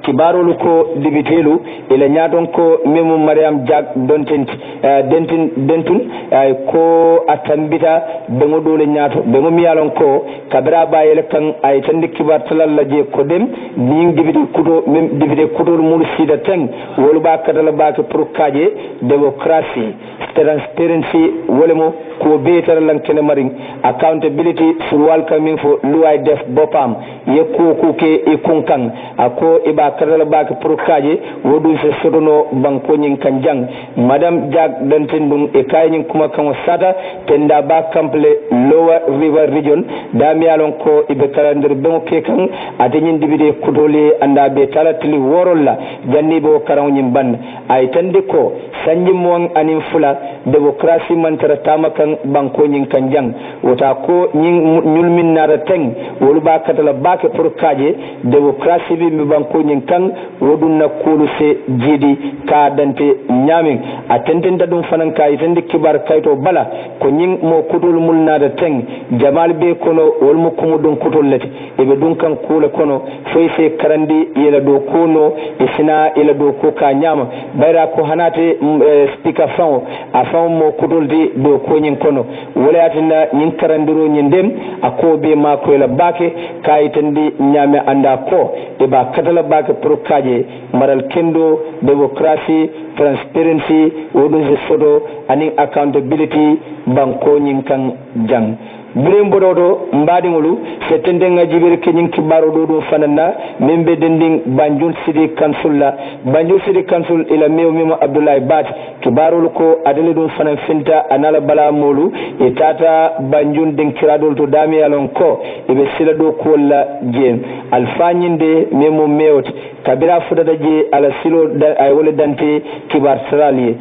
kibarolu ko dibitelu ila nyaton ko memu Mariam Jack dentun ko atambita bengo dole nyato bengo miyalon ko kabira bayele kan ay tandi kibar talalla je ko dem ni dibite kuto mul sida tan wolu ba kadala ba ke pour kaje democracy transparency wolemo ko betar lan kene maring accountability sur welcoming for luay def bopam ye ko ke e kunkan ako iba kadala ba ke pour kaje wodu se sodono banko nyin kanjang madam Jack dentindum e kaynin kuma kan sada tenda ba kample lower river region damialon ko ibe karandir bengo ke kan atenyin dibide kudole anda be talatili worolla janni bo karawnyim ban ay tande ko sanjim mon anin fula democracy mantara tamakan banko nyin kanjang wota ko nyin nyulmin nara teng wolu ba katala bake pour kaje democracy bi mi banko nyin kan wodun na kulu se jidi ka dante nyamin atenten dum fanan kay tande kibar kayto bala ko nyin mo kudul mulna da teng jamal be kono wol mo kumu dun kutol lati ebe dun kan kula kono fe karandi yela do kono isina ila do ko ka nyama bayra ko hanate speaker fawo afaw mo kudolde do ko nyin kono wala atina nyin karandiro nyin dem akobe ma ko la bake kayitandi nyame anda ko e ba katala bake pour kaje maral kendo democracy transparency wodun se fodo ani accountability banko nyin kan jang birem bododo mbadingulu setende nga jibir kenyin kibaro do fanana membe dending Banjul City Council ila memo Abdoulaye Bat kibaro ko adele do fanan finta anala bala molu e tata Banjul den kiradol to dami alon ko ibe sila do ko la jen alfanyinde memo meot kabira fudada je ala silo ay wole dante kibar srali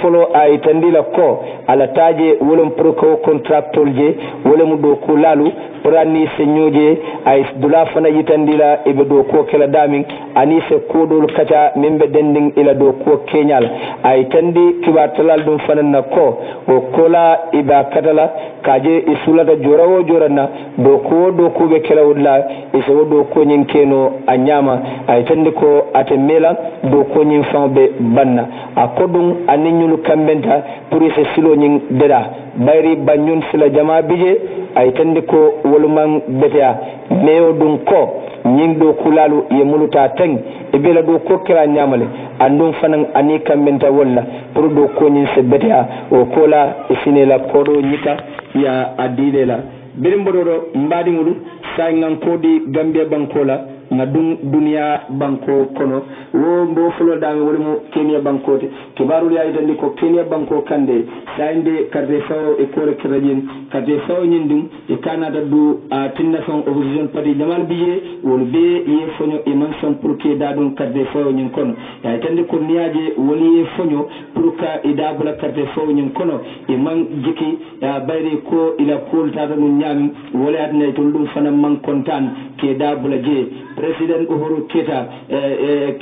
folo ay tandila ko ala taje wolum proko contractol je wole mu do ko lalu prani se nyoje ay dula fana yitandila ibe do ko kala damin ani se kodol kaca membe dending ila do ko kenyal ay tandi kibar talal dum fana na ko o kola iba katala kaje isulata jorawo jorana do ko be kala wala iso do ko nyin keno anyama ay tandi ko atemela do ko nyin fambe banna akodum aninyulu kambenta pour se silo nyin deda bayri banyun sila jama bije ay tandi ko woluman betea meyo dum ko nyin do kulalu ye muluta teng e bela do ko kira nyamale andum fanan ani kambenta walla pour do ko nyin se betea o kola isinela kodo nyika ya adilela birimbodo mbadi ngulu say ngan kodi Gambia bankola na dunia banko kono wo mbo fulo dami wole mo Kenya bankote kibaru ya itandi ko Kenya banko kande sainde carte fawo e kore krajin carte fawo nyindum e Canada du tinna son opposition party jamal biye wol be ye fonyo e manson pour que dadon carte fawo nyin kono ya itandi ko niaje woli ye fonyo pour ka e dabula carte fawo nyin kono e man jiki ya bayre ko ila kolta dum nyami wala adna to dum fana man kontan ke dabula je President Uhuru Keta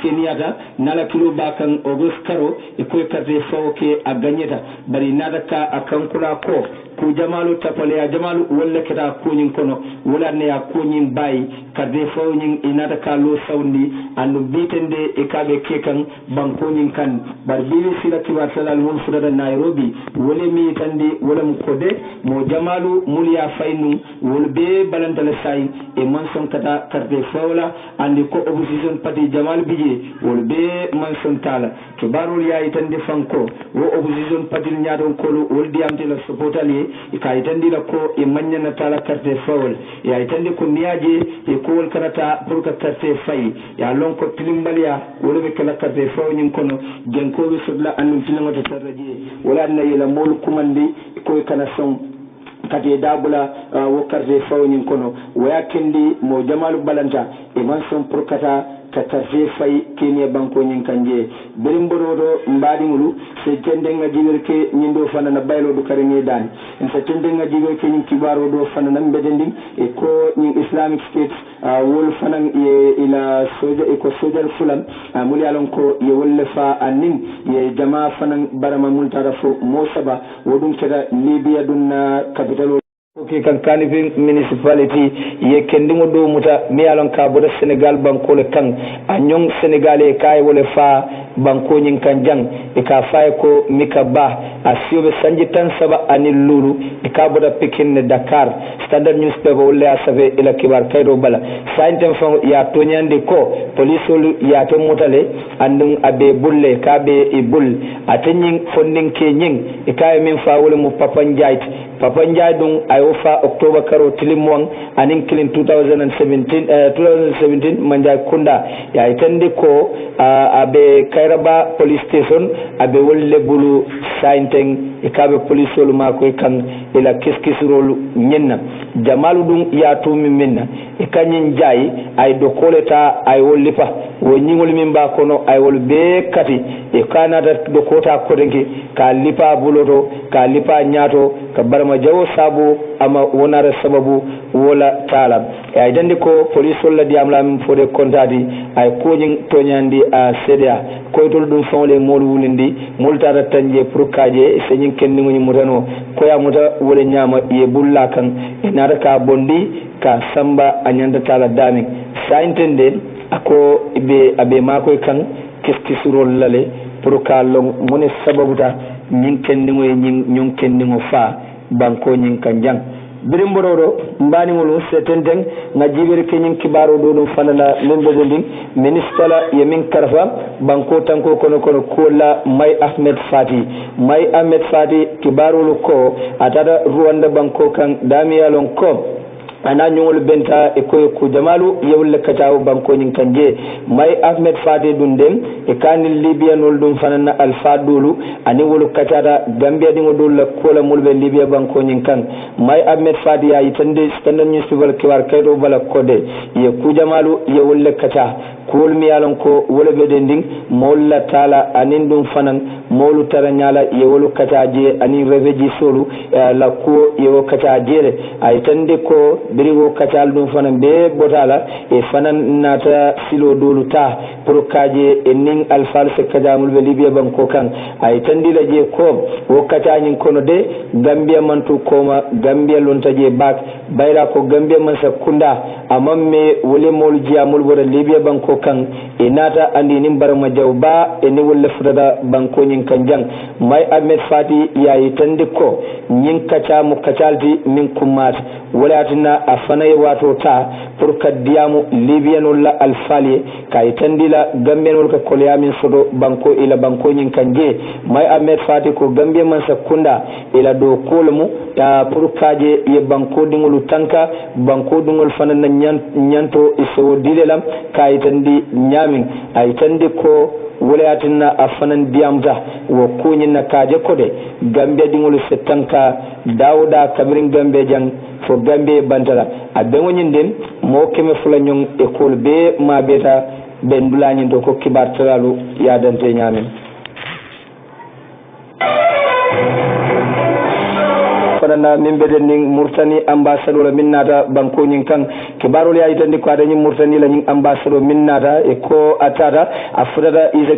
Kenyatta nala kilo bakan August Karo e koy karte fawke a ganyeta bari nada ka akankula ko ku jamalu tapale ya jamalu wala keta ko nyin kono wala ne ya ko nyin bayi karte faw nyin inada ka lo sawndi andu bitende e kabe kekan banko nyin kan bar biwi sila kibar salal mun fudada Nairobi wala mi tandi wala mu kode mo jamalu mulya faynu wolbe balantale say e manson kata karte fawla andi ko opposition party jamal bije wolbe manson tala to barul yayi tan defanko wo opposition party nyaadon ko woldi amte la supportali e kay tan dila ko e manyana tala carte fawol yayi tan ko niaje e ko wol karata pour ka carte fay ya lon ko tilimbalia wolbe kala carte faw nyin kono genko be sodla andum tilamata tarraje wala na yela mol kumandi ko kana son kati dabula wo carte faw nyin kono waya kendi mo jamalu balanta e man son pour kata carte fay Kenya banko nyin kanje berimborodo mbadi ngulu se tende nga jiwerke nyindo fana na baylo do kare ngi dan se tende nga jiwerke nyin kibaro do fana na mbedending e ko nyin Islamic State wol fana ila soja e ko soja fulan muli alon ko ye wolle fa anin ye jama fana barama multara fo mo saba wodum keda Libya dun capital ke kan kanifin municipality ye kendingo do muta mi alon ka boda Senegal banko le kan anyon Senegalais kay wole fa banko nyin kan jang e ka fay ko mika ba asiobe sanji tan saba anil lulu e ka boda Pekin ne Dakar Standard newspaper wole asabe ila kibar kaydo bala sainten fon ya tonyande ko police ya to mutale andun abe bulle ka be e bul atenyin fondin ke nyin e kay min fa wole mu Papa Njai dun ayofa October karo tilimwang anin kilin 2017 manjai kunda ya itende ko abe Kairaba police station abe wolle bulu sainteng ikabe police wolu mako kan ila kiskisrolu nyenna jamalu dun ya tumi minna ikanyin jai ay dokoleta ay wollipa wo nyingol min ba kono ay wol be kati e kanata dokota kodenke ka lipa buloto ka lipa nyato ka barma jawo sabu ama wonare sababu wola taala ay dandi ko police wala diamla min fode kontadi ay koñin toñandi a CDA koytol dum fawle mol wulindi multata tanje pour kaje senyin kenni ngoni mutano koya muta wole nyama ye bulla kan inara ka bondi ka samba anyanda tala dami sa intende ako ibe abe mako kan kiskisurol lale pour ka long mone sababuta nyin kenni ngoy nyin kenni ngo fa banko nyin kanjang birim bororo mbani ngolo setenten na jibere kenyin kibaro do no fanala lembe dinding ministala yemin karfa banko tanko kono kola Mai Ahmed Fati kibaro ko atada Rwanda banko kan damiyalon ko ana nyongol benta e koy ku jamalu yewle kataw banko nyin kanje Mai Ahmed Fati dundem e kanil Libya nol dum fanana alfa dulu ani wolu katata Gambia dingo dol kola mulbe Libya banko nyin kan Mai Ahmed Fati ya itande Standard newspaper kiwar kaydo bala kode ye ku jamalu yewle kata kul mi yalon ko wala bedending molla tala anin dum fanan molu taranyala yewolu kataje ani reveji solu la ko yewo kataje ay tande ko birigo katal dum fanan be botala e fanan nata silo dolu ta pour kaje enin alfal se kadamul be Libya banko kan ay tandi la je ko wo katanyin kono de Gambia mantu koma Gambia lontaje bak bayra ko Gambia man sa kunda amamme wole mol jiamul bora Libya banko kan inata andi nim barama jawba eni wolle fudada banko nyin kanjang Mai Ahmed Fati ya itande ko nyin kacha mu kacalti min kumat wala atina afana wato ta pour kadiyamu Libya no la alfali ka itandi la Gambia no ka kolyamin sodo banko ila banko nyin kanje Mai Ahmed Fati ko Gambia man sakunda ila do kolmu ya pour kaje ye banko dingulu tanka banko dingul fana na nyanto iso dilelam ka itandi nyamin ay tande ko walayatina afanan diamza wo kunyin na kaje kode Gambia dingulu setanka Dawda Kabirin Gambia jang fo Gambia bantala abengo nyinden mo keme fula nyong école be ma beta ben dulani do ko kibar talalu ya dante nyamin fanana min beden ning Murtani ambassadeur minnata banko nyin kan kibarol ya itandi ko adani Murtani la nyin ambassadeur minnata e ko atata afudata his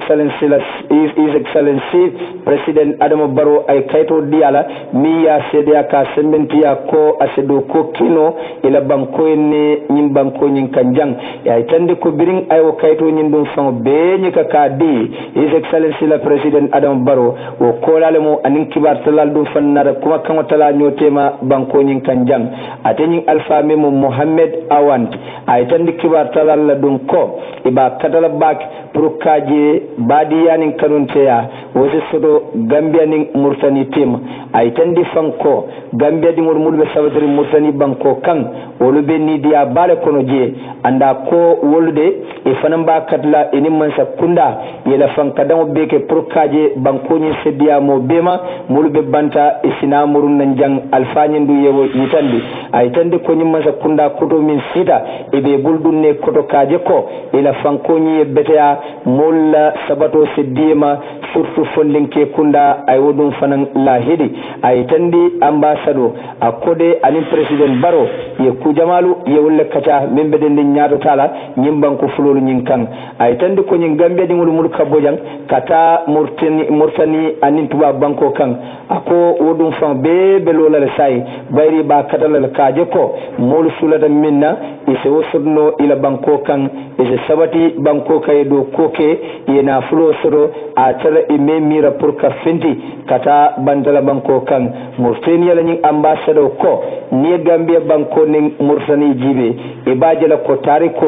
excellency president Adama Barrow ay kayto diala mi ya CDA ka sembentia ko asedo ko kino ila banko ni nyin banko nyin kan jang ya itandi ko biring ay o kayto nyin dum fam be nyika ka di his excellency la president Adama Barrow o ko lalemo anin kibar talal dum fannara kuma kan tala nyotema banko nyin kanjang atenyin alfa memo Mohammed Awant ay tandi kibar talal la dum ko iba katala bak pour kaje badiya nin kanunteya wosi sodo Gambia nin Murtani tim ay tandi fanko Gambia di mulbe sabatri Murtani banko kan wolube ni dia bale kono je anda ko wolude e fanamba katla eni mansa kunda yela fanka dawo beke pour kaje banko nyin sedia mo bema mulbe banta isina murun nan jang alfanyin du yewo yitandi ay tandi ko nyin mansa kunda koto min sita e be buldun ne koto kaje ko ila fanko nyi betea molla sabato sedima surtout fondinke kunda ay wodum fanan lahidi ay tandi ambassadeur akode anin president Barrow ye ku jamalu ye wolle kata min beden din nyaato tala nyim banko fulolu nyin kan ay tandi ko nyin Gambia di ngul mulka bojang kata Murtani anin tuba banko kan ako wodum fan be lola le sai bayri ba katala kaje ko mol sulata minna ise wosodno ila banko kan ise sabati banko kay do koke yena fulo soro a tara ime mira pour ka fenti kata bandala banko kan Mauritania la ñing ambassadeur ko ni Gambia banko ning Mauritanie jibe e bajala ko tariko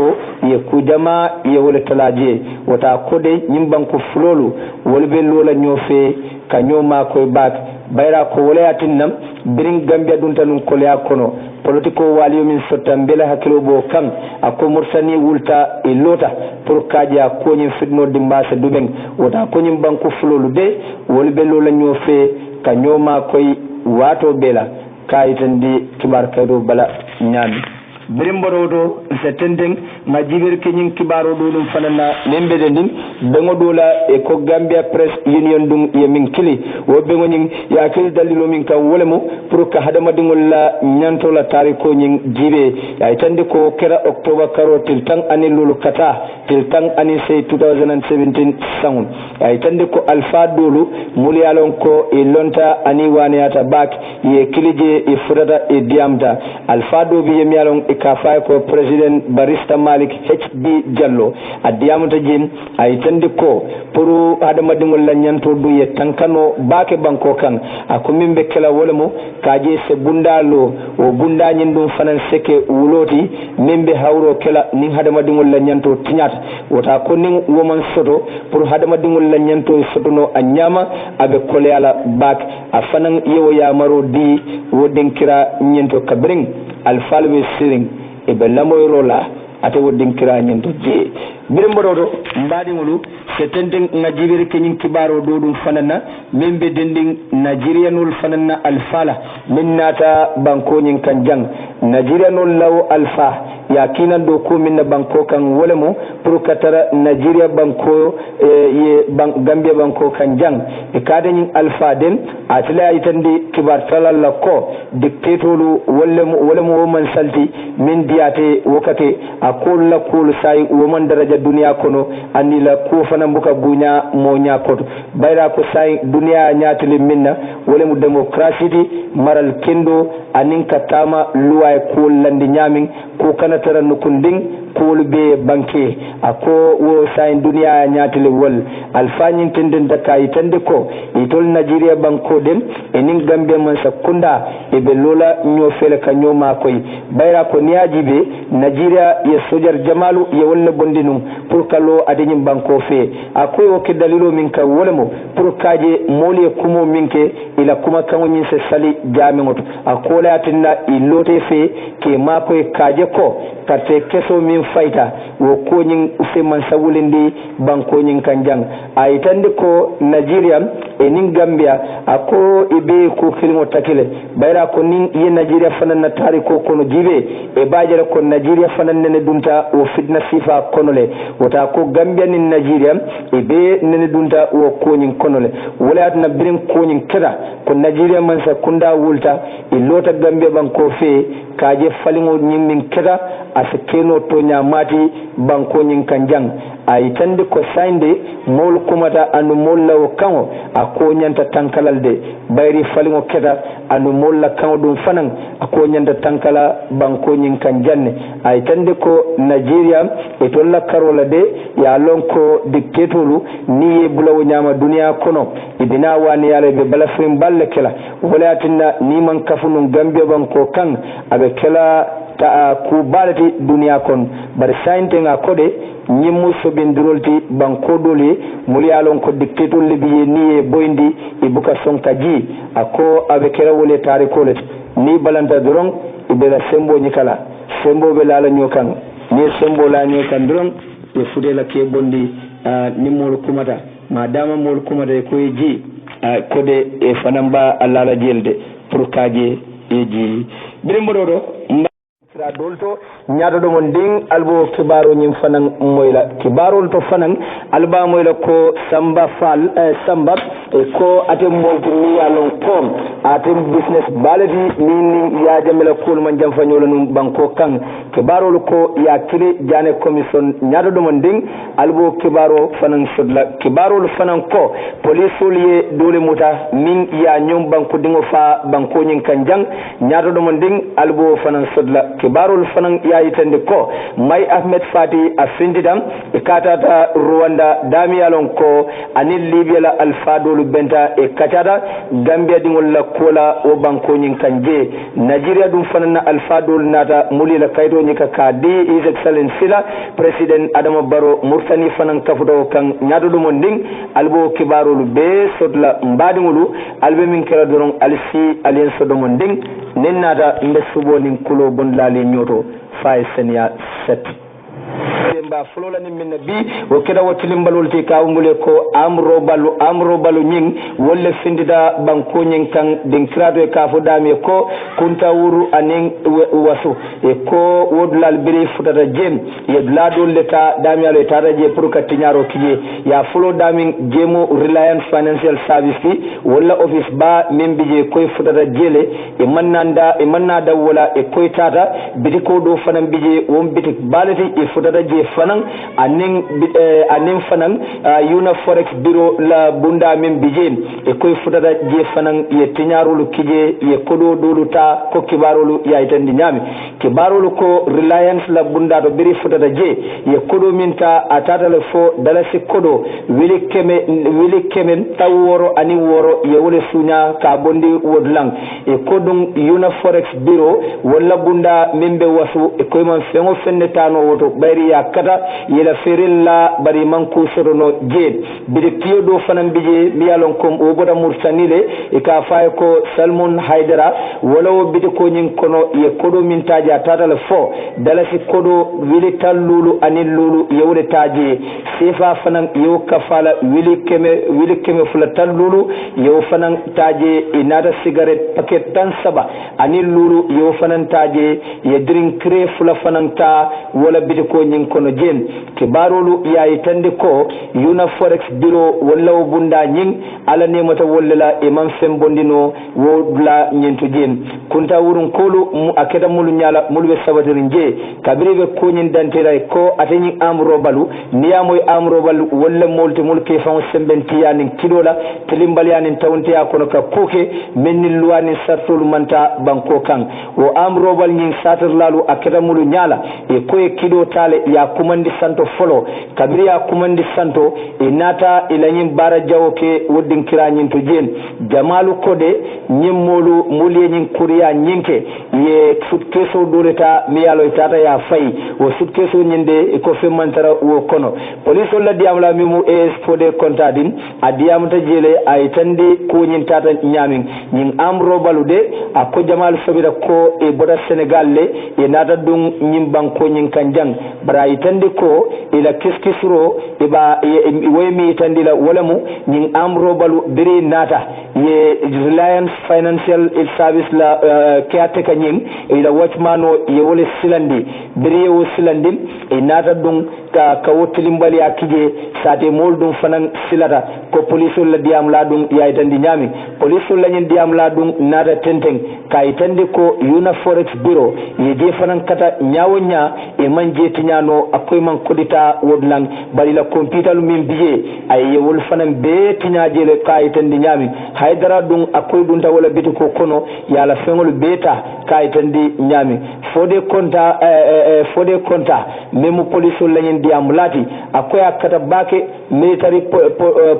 ye kujama ye wala talaje wata kode ñim banko fulolu wolbe lola ñofe ka ñoma koy bak bayra ko walayatin nam birin Gambia dunta nun kolya kono politiko waliyo min sotta mbela hakilo bo kan ako Mauritanie wulta e lota pour kaja ko ñim fitno dimbasa duben wata ko ñim banko fulolu de wolbe lola ñofe ka ñoma koy wato bela kayitandi kibar kado bala ñami birimbodo se tendeng ma jibir kenyin kibaro do dum fanana lembe den bengo dola e ko Gambia Press Union dum yemin kili wo bengo nyin ya kili dalilo min kan wolemo pour ka hadama dingol la nyanto la tariko nyin jibe ya tande ko kera October karotil tan anilul kata til tan ani say 2017 sound ya tande ko alfa dolu mulyalon ko e lonta ani waniata bak ye kilije e furata e diamda alfa do bi yemyalon ka fay ko president Barista Malik HB Jallo adiyamuta jin ay tande ko pour adama dingol la nyanto du ye tankano baake banko kan akumi be kala wolemo kaje se bundalo o bunda nyin dum fanan seke wuloti membe hawro kala ni adama dingol la nyanto tinyata wota ko ning woman soto pour adama dingol la nyanto sotono anyama abe kole ala baak afanan yewo ya maro di wodenkira nyento kabring alfalwe siring e be lamoy rola ate wodenkira nyento je birimbodo mbadi ngulu se tenden najibir kenyin kibaro do dum fanana membe dending nigerianul fanana alfala minnata banko nyin kanjang nigerianul law alfa ya kinan do ko minna banko kan wolemo pour katara nigeria banko ye Gambia banko kanjang e kadanyin alfa den atla itandi kibar talalla ko dictatolu wolemo man salti min diate wokate akolla kul sai woman daraja duniya kono anila ko fana mbuka bunya mo nyakoto bayra ko sai duniya nyaatile minna wolemu demokrasi di maral kendo anin katama luwa ko landi nyamin ko kana tara nukunding ko be banke ako wo sai duniya nyaatile wol alfanyin tenden dakai tende ko itol Nigeria banko den enin Gambia man sakunda e be lola nyo fele ka nyo ma koy bayra ko niajibe Nigeria ye sojar jamalu ye wolle bondinum pour kalo adenyim banko fe akoy o ke dalilo min ka wolemo pour kaje moli kumo minke ila kuma kan nyin se sali jami ngoto akola atinna ilote fe ke ma koy kaje ko karte keso min faita wo ko nyin se man sawulindi banko nyin kanjang ay tande ko Nigeria enin Gambia ako ibe ko kilimo takile bayra ko nin ye Nigeria fanan na tari ko kono jibe e bajere ko Nigeria fanan nene dunta o fitna sifa konole wota ko Gambia nin Nigeria ibe nene dunta o konyin konole wala na birin konyin keda ko Nigeria man sa kunda wulta e lota Gambia banko fe kaje falingo nyin keda asekeno to nyamati banko nyin kanjang ay tande ko sainde mol kumata anu molla o kango ako nyanta tankalalde bayri falingo keda anu molla kango dum fanan ako nyanta tankala banko nyin kanjanne ay tande ko Nigeria e tolla karola de ya lonko dictatolu ni bulawo nyama duniya kono ibina wani yale be balafin balle kala wala tinna ni man kafunu Gambia banko kan abe kala ta ku balati duniya kon bar sainte nga kode nyimu so bindrolti banko dole mulyalon ko dictator libi ni boyndi e buka sonkaji ako abekera wole tarikolet ni balanta doron ibela sembo nyikala sembo be lala nyokan ni sembo la nyokan doron e fudela ke bondi ni mol kumata madama mol kumata ko ji kode e fanamba alala jelde pour kaje e ji birimbodo sira dolto nyaado do mon ding albo kibaro nyim fanan moyla kibaro to fanan alba moyla ko samba fal samba ko atem mo ni yalon kom atem business baladi ni ya jamela ko man jam fanyola num banko kan kibaro ko ya kile jane commission nyaado do mon ding albo kibaro fanan sodla kibaro fanan ko police liye dole muta min ya nyom banko dingo fa banko nyin kanjang nyaado do mon ding albo fanan sodla kibarul fanan yayitande ko may Ahmed Fati afindidam e katata Rwanda damiyalon ko anil Libya la alfadolu benta e katata Gambia dingol la kola o banko nyin kanje Nigeria dum fanan alfadolu nata muli la kayto nyika kadi His Excellency la President Adama Barrow Mursani fanan kafuto kan nyado dum nding albo kibarul be sotla mbadingulu albe min kera doron alsi alien sodom nding nennata mbesubo nin kulo bondlali nyoto fay senia 7 mba flola ni minna bi o keda wotilim balol te kawmule ko amro balu nying wolle findida banko nyen kan den krado e kafo dami ko kunta wuru anen wasu e ko wodlal biri futata jem ye blado leta dami alo tata je pour katinyaro kiye ya flo dami jemo Reliance Financial Service ki walla office ba membije koy futata jele e mannada wala e koy tata bidiko do fanam bije won bitik balati e futata je fanan anen fanan Yuna Forex Bureau la bunda men bije e koy futata je fanan ye tinyarulu kije ye kodo doluta ko kibarulu ya itandi nyami kibarulu ko Reliance la bunda do biri futata je ye kodo minta atata le fo dalasi kodo wili kemen taworo ani woro ye wole sunya ka bondi wodlang e kodum Yuna Forex Bureau wala bunda membe wasu e koy man fengo fennetano woto bayri ya kata yela ferilla bari manku sorono je bide kiyodo fanan bije miyalon kom o boda mursanile e ka fay ko Salmon Haidara wala bide ko nyin kono ye kodo min taja tata le fo dalasi kodo wili tallulu anil lulu yewle taje sefa fanan yew kafala wili keme fula tallulu yew fanan taje inada cigarette paquet tan saba anil lulu yew fanan taje ye drink cre fula fanan ta wala bide ko nyin kono jen kibarolu yayi tande ko Yuna Forex Bureau wala bunda nyin ala nemata wala imam fembondino wodla nyento jen kunta wurun kolu mu akeda mulu nyala mulbe sabatirin je kabiribe ko nyin dantera ko ateni amro balu niyamoy amro balu wala molti mulke fam sembentiya nin kidola tilimbaliya nin tawntiya kono ka koke menni luwani sartolu manta banko kan o amro bal nyin satar lalu akeda mulu nyala e koye kido tale ya kumandi santo folo kabiriya kumandi santo e nata ilanyin bara jawoke woddin kira nyin to jen jamalu kode nyimmolu mulye nyin kuriya nyinke ye sutkeso doreta miyalo tata ya fay o sutkeso nyinde ko fe mantara wo kono police la diamla mimu fode kontadin adiyam ta jele ay tande ko nyin tata nyamin nyin amro balude akko jamal sabira ko e boda Senegal le e nata dum nyim banko nyin kanjang bara itande ko ila kiskisro e ba waymi tandila walamu nyin amro balu bere nata ye Reliance Financial Service la caretaker nyin ila watchmano ye wole silandi bere wo silandi e nata dum ka wotilimbali akije sate mol dum fanan silata ko police la diam la dum yaay tandi nyami police la nyin diam la dum nata tenteng kay tandi ko Yuna Forex Bureau ye je fanan kata nyawonya e manje tinyano akoy man kodita wodlang bari la computer lu min biye ay wol fanan be tinyaaje le kay tandi nyami haydara dum akoy dum ta wala bitiko kono yala fengol beta kay tandi nyami fode konta memu police la nyin diam lati akoya kata bake military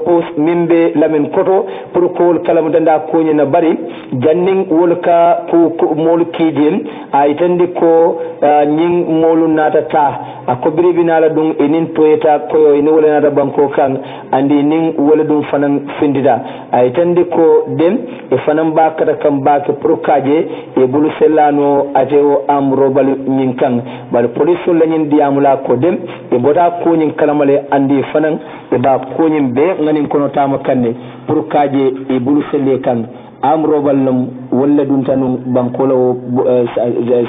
post mimbe lamin koto pour ko kala danda ko nyina bari janning wolka ko mol kidien ay tandi ko nyin molu nata ta akobiri binala dum enin toyeta ko ene wala nata banko kan andi nin wala dum fanan findida ay tandi ko dem e fanan bakata kam bake pour kaje e bulu sellano ateo amro bal nyin kan bal police la nyin diamula ko dem e bota ko nyin kalamale andi fanan e ba ko nyin be nganin kono tama kanne pour kaje e bulu selle kan amroballum walla dun tanu bankolo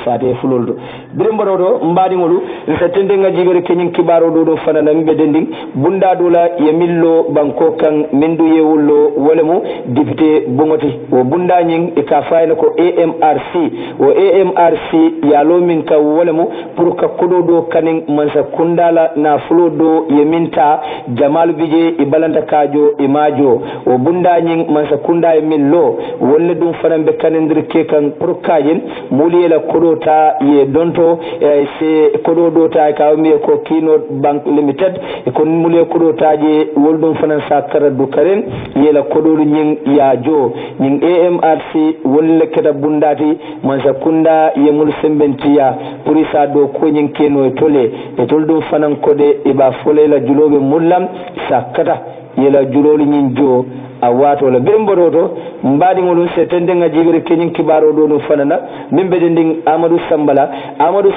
sate fuloldo birimbarodo mbadingolu satende nga jibere kenyin kibaro do fanana mbe dending bunda dola yemillo banko kan mendu yewullo wolemo député bongoti wo bunda nyin e ka fayna ko AMRC yalo min ka wolemo pour ka kodo do kanin mansa kundala na fulodo yeminta jamal bije ibalanta kajo imajo wo bunda nyin mansa kunda yemillo wolle dum fanambe kanendir ke kan pour kajen muliyela kodo ta ye donto se kodo do ta ka mi ko Kino Bank Limited e kon muliye kodo taje woldum fanan sakara du karen yela kodo nyin ya jo nyin AMRC wolle keda bundati mansa kunda yemul sembentiya purisa do ko nyin keno tole e toldum fanan kode e ba folela julobe mullam sakata yela juloli nyin jo a wato la birimbodo mbadi ngolun setende nga jigere kenyin kibaro do no fanana mimbe dinding Amadou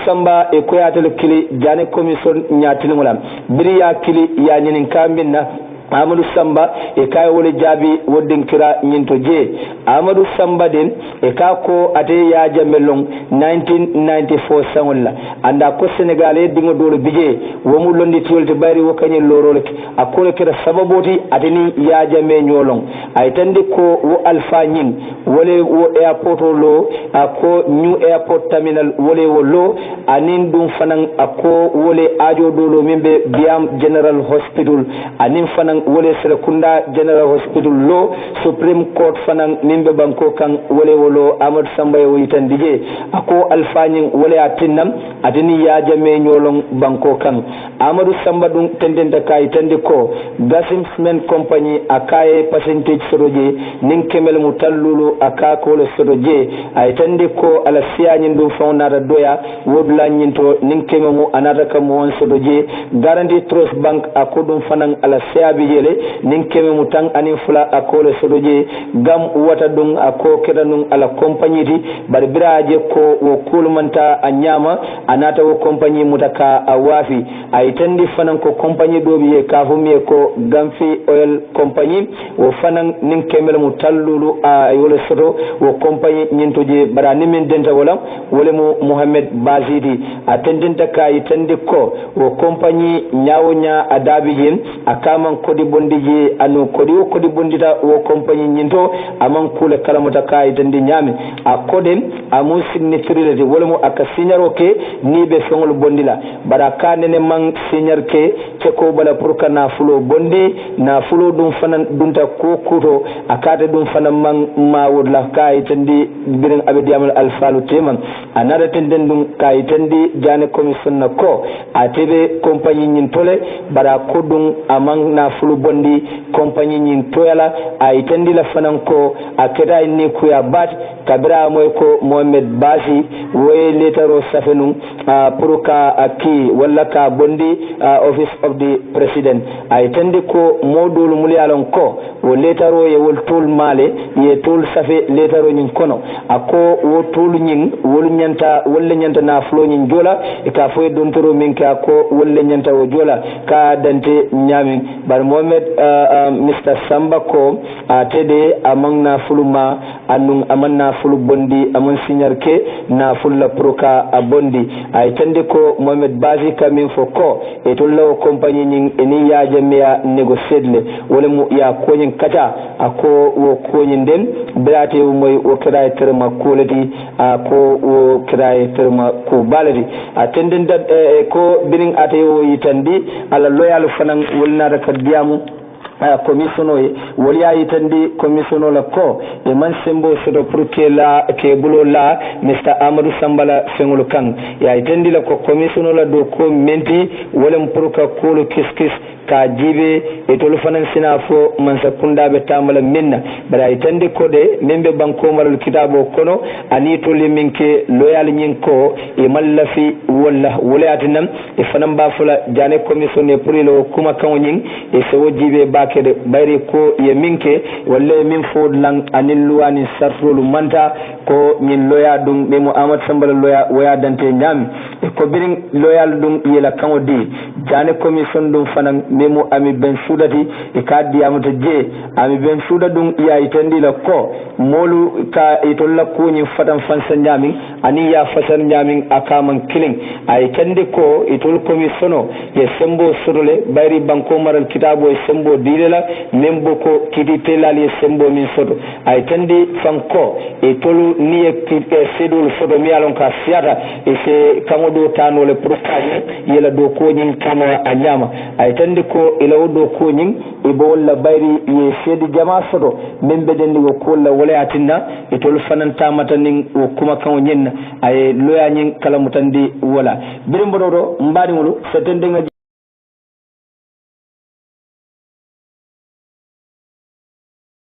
Samba e koyatel kili jane commission nyaati ngolam biri ya kili ya nyin kambinna Amadou Samba e kay wole jabi woddin kira nyinto je Amadou Samba den e ka ko ate ya jamelong 1994 sangolla anda ko Sénégalais dingo dole bije womu londi tiolte bari wokanye lorole akole kira sababoti ateni ya jame nyolong ay tande ko wo alfa nyin wole wo airport lo ako new airport terminal wole wo lo anin dum fanan ako wole ajo dolo mimbe Biam General Hospital anin fanan wole Serekunda General Hospital lo Supreme Court fanan nimbe banko kan wole wolo Amadou Samba yo yitandije ako alfanyin wole atinnam adini ya jame nyolong banko kan Amadou Samba dum tendenta kay tande ko Gasim Cement Company akaye percentage soroje nin kemel mutallulu akako le soroje ay tande ko ala siyanyin dum fawnata doya wodla nyinto nin kememu anata kam won soroje Guarantee Trust Bank akodum fanan ala siyabi jele nin kememu tan anin fula akole soroje gam wata dum ako kedanum ala compagnie di bar biraje ko wo kulmanta anyama anata wo compagnie mutaka awafi ay tandi fanan ko compagnie do biye kafumi ko Gamfi Oil Company wo fanan nin kemel mutallulu ayole soto wo compagnie nyintoje barani min denta wala wole mo Mohamed Bazidi atendenta kay tandi ko wo compagnie nyawonya adabijen akaman kodi bondije anu kodi bondita wo compagnie nyinto aman kula kalamata kay tandi nyame akoden amu signifirele wole mo aka signaro ke ni be fongol bondila bara kanene man signar ke ko bala pour kana fulo bondi na fulo dum fanan dunta ko kuto akata dum fanan man ma wodla kay tandi birin abedi amal alfalu teman anara tenden dum kay tandi jane commission na ko atebe compagnie nyin tole bara ko dum amang na fulo bondi compagnie nyin toyala ay tandi la fanan ko akeda ni ku ya bat kabira moy ko Mohamed Basi woy letaro safenu pour ka aki wala ka bondi office of the president ay tandi ko modul mulyalon ko wo letaro ye wol tul male ye tul safe letaro nyin kono ako wo tul nyin wol nyanta wala nyanta na flo nyin jola e ka foy don toro min ka ko wala nyanta wo jola ka dante nyami bar Mohamed Mr Samba ko atede amang na fuluma anung amanna fulu bondi amon signar ke na fulla proka abondi ay tande ko Mohamed Bazi kamin fo ko e to law compagnie nyin eni ya jamia négocier wala mu ya ko nyin kata ako wo ko nyin den brate moy o kray terma kolati ako wo kray terma ko baladi atenden dat ko bining ate o yitandi ala loyal fanan wolna da kadiamu commissiono woli ayi tandi commissiono la ko e man sembo sodo pour que la ke bulo la Mr Amadou Sambala fengulu kan ya tandi la ko commissiono la do ko menti wolem pour ka ko lo kiskis ka jibe e to lo fanan sina fo man sa kunda be tamala minna bara tandi ko de membe banko maral kitabo kono ani to le minke loyal nyin ko e mallafi wala wala atinam e fanan ba fula jane commissioner pour lo kuma kan nyin e so jibe ba kede bayri ko ye minke walla min fo lang anil luwani sartolu manta ko min loya dum be mo Amadou Sambala loya waya dante nyam ko birin loyal dum yela kango di jane commission dum fanan memo ami ben sudati e ka diyamata je ami ben suda dum ya itandi la ko molu ka itolla ko ni fatan fansa nyami ani ya fasan nyami akaman killing ay kende ko itol komisiono ye sembo sorole bayri banko maral kitabo e sembo dilela membo ko kidi telal ye sembo min soto ay tandi fanko itolu ni e sedul soto mi alon ka siata e se kamodo tanole prokaje yela do ko nyin kama anyama ay tandi ko ila do ko nyin e bo wala bayri ye sedi jama soto membe den go ko la wala atinna itol fananta matanin o kuma kan nyenna ay loya nyin kala mutandi wala birim bodo mbadi ngulu setende